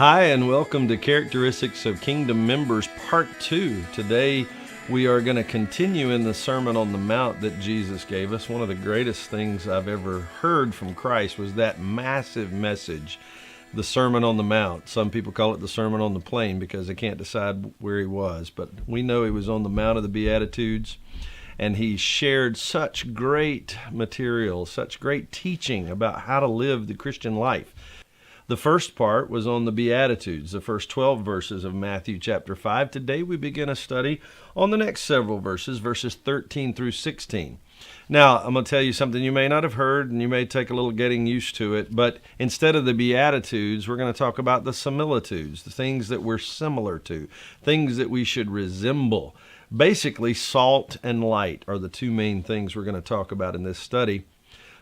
Hi, and welcome to Characteristics of Kingdom Members Part 2. Today we are going to continue in the Sermon on the Mount that Jesus gave us. One of the greatest things I've ever heard from Christ was that massive message, the Sermon on the Mount. Some people call it the Sermon on the Plain because they can't decide where he was, but we know he was on the Mount of the Beatitudes, and he shared such great material, such great teaching about how to live the Christian life. The first part was on the Beatitudes, the first 12 verses of Matthew chapter 5. Today we begin a study on the next several verses, verses 13 through 16. Now, I'm going to tell you something you may not have heard, and you may take a little getting used to it, but instead of the Beatitudes, we're going to talk about the Similitudes, the things that we're similar to, things that we should resemble. Basically, salt and light are the two main things we're going to talk about in this study.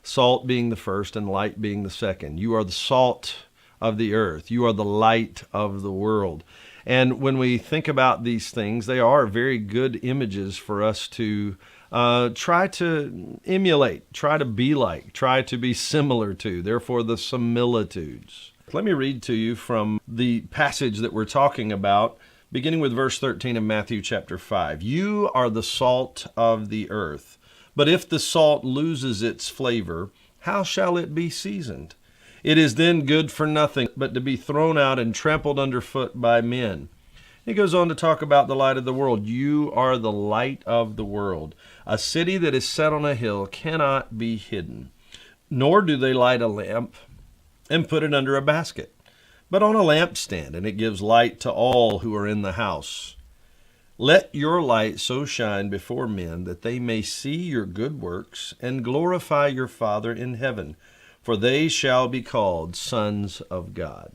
Salt being the first and light being the second. You are the salt of the earth. You are the light of the world. And when we think about these things, they are very good images for us to try to emulate, try to be like, try to be similar to. Therefore, the similitudes. Let me read to you from the passage that we're talking about, beginning with verse 13 of Matthew chapter 5. You are the salt of the earth. But if the salt loses its flavor, how shall it be seasoned? It is then good for nothing but to be thrown out and trampled underfoot by men. He goes on to talk about the light of the world. You are the light of the world. A city that is set on a hill cannot be hidden. Nor do they light a lamp and put it under a basket, but on a lampstand, and it gives light to all who are in the house. Let your light so shine before men that they may see your good works and glorify your Father in heaven. For they shall be called sons of God.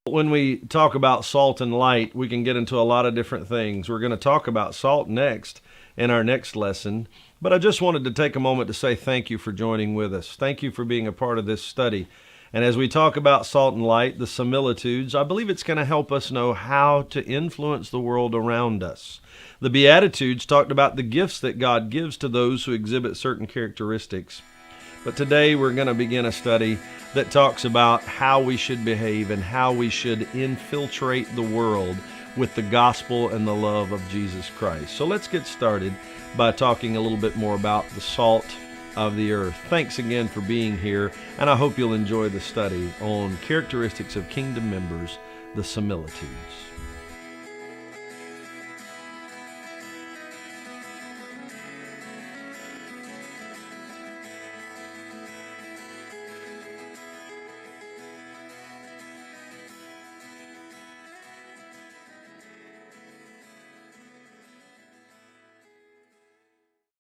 When we talk about salt and light, we can get into a lot of different things. We're going to talk about salt next in our next lesson. But I just wanted to take a moment to say thank you for joining with us. Thank you for being a part of this study. And as we talk about salt and light, the similitudes, I believe it's going to help us know how to influence the world around us. The Beatitudes talked about the gifts that God gives to those who exhibit certain characteristics. But today we're going to begin a study that talks about how we should behave and how we should infiltrate the world with the gospel and the love of Jesus Christ. So let's get started by talking a little bit more about the salt of the earth. Thanks again for being here, and I hope you'll enjoy the study on characteristics of kingdom members, the similitudes.